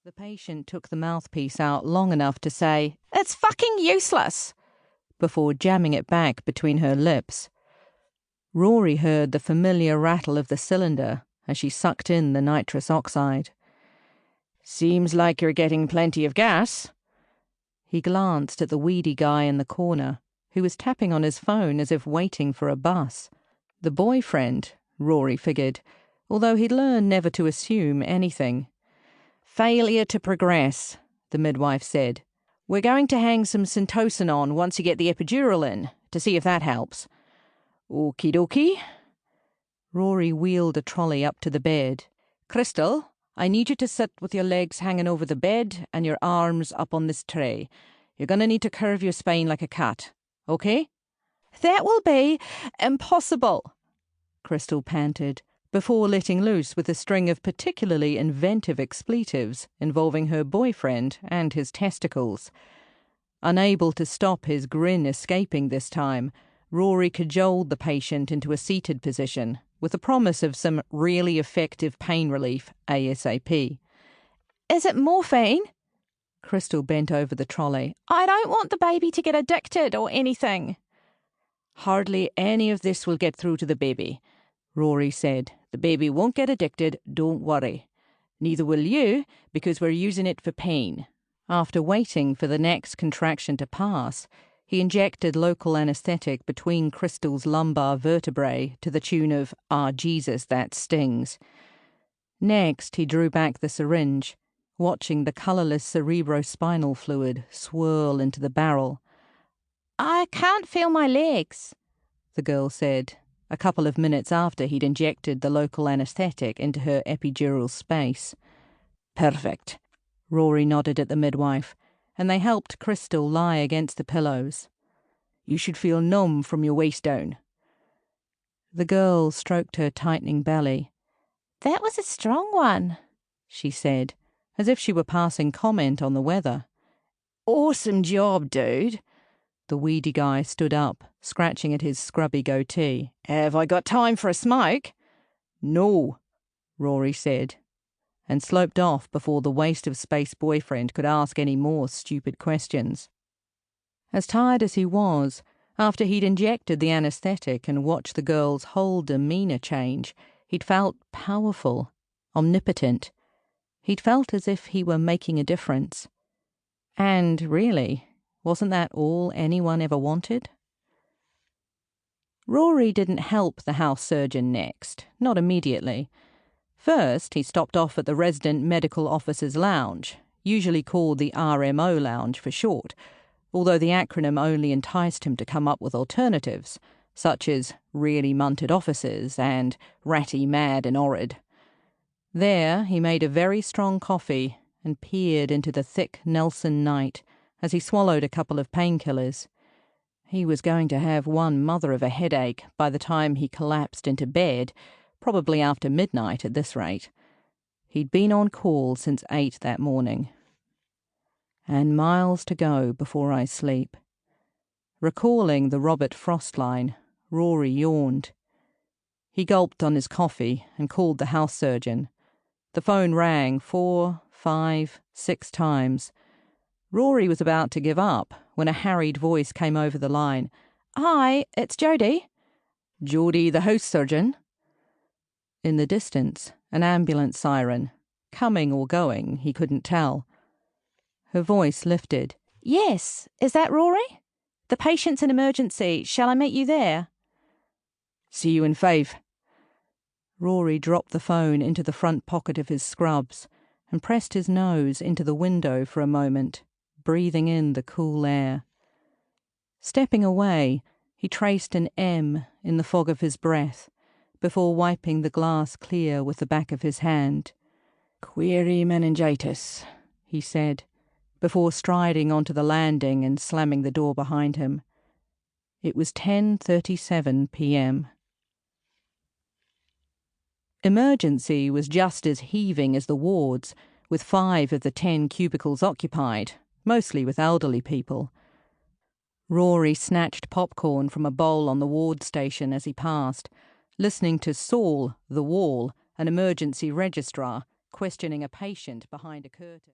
The patient took the mouthpiece out long enough to say, "It's fucking useless," before jamming it back between her lips. Rory heard the familiar rattle of the cylinder as she sucked in the nitrous oxide. "Seems like you're getting plenty of gas." He glanced at the weedy guy in the corner, who was tapping on his phone as if waiting for a bus. The boyfriend, Rory figured, although he'd learned never to assume anything. "Failure to progress," the midwife said. "We're going to hang some Syntocin on once you get the epidural in, to see if that helps." "Okie dokie." Rory wheeled a trolley up to the bed. "Crystal, I need you to sit with your legs hanging over the bed and your arms up on this tray. You're going to need to curve your spine like a cat, okay?" "That will be impossible," Crystal panted, before letting loose with a string of particularly inventive expletives involving her boyfriend and his testicles. Unable to stop his grin escaping this time, Rory cajoled the patient into a seated position, with the promise of some really effective pain relief ASAP. "Is it morphine?" Crystal bent over the trolley. "I don't want the baby to get addicted or anything." "Hardly any of this will get through to the baby," Rory said. "The baby won't get addicted, don't worry. Neither will you, because we're using it for pain." After waiting for the next contraction to pass, he injected local anaesthetic between Crystal's lumbar vertebrae to the tune of "Ah, Jesus, that stings." Next, he drew back the syringe, watching the colourless cerebrospinal fluid swirl into the barrel. "I can't feel my legs," the girl said, a couple of minutes after he'd injected the local anaesthetic into her epidural space. "Perfect." Rory nodded at the midwife, and they helped Crystal lie against the pillows. "You should feel numb from your waist down." The girl stroked her tightening belly. "That was a strong one," she said, as if she were passing comment on the weather. "Awesome job, dude." The weedy guy stood up, scratching at his scrubby goatee. "Have I got time for a smoke?" "No," Rory said, and sloped off before the waste-of-space boyfriend could ask any more stupid questions. As tired as he was, after he'd injected the anaesthetic and watched the girl's whole demeanour change, he'd felt powerful, omnipotent. He'd felt as if he were making a difference. And, really, wasn't that all anyone ever wanted? Rory didn't help the house surgeon next, not immediately. First, he stopped off at the resident medical officer's lounge, usually called the RMO lounge for short, although the acronym only enticed him to come up with alternatives, such as really munted officers and ratty, mad and horrid. There, he made a very strong coffee and peered into the thick Nelson night as he swallowed a couple of painkillers. He was going to have one mother of a headache by the time he collapsed into bed, probably after midnight at this rate. He'd been on call since 8 that morning. And miles to go before I sleep. Recalling the Robert Frost line, Rory yawned. He gulped on his coffee and called the house surgeon. The phone rang 4, 5, 6 times. Rory was about to give up when a harried voice came over the line. "Hi, it's Jodi." "Jodi, the house surgeon?" In the distance, an ambulance siren. Coming or going, he couldn't tell. Her voice lifted. "Yes, is that Rory? The patient's in emergency. Shall I meet you there?" "See you in 5. Rory dropped the phone into the front pocket of his scrubs and pressed his nose into the window for a moment, breathing in the cool air. Stepping away, he traced an M in the fog of his breath before wiping the glass clear with the back of his hand. "Query meningitis," he said, before striding onto the landing and slamming the door behind him. It was 10:37 p.m. Emergency was just as heaving as the wards, with 5 of the 10 cubicles occupied, mostly with elderly people. Rory snatched popcorn from a bowl on the ward station as he passed, listening to Saul, the Wall, an emergency registrar, questioning a patient behind a curtain.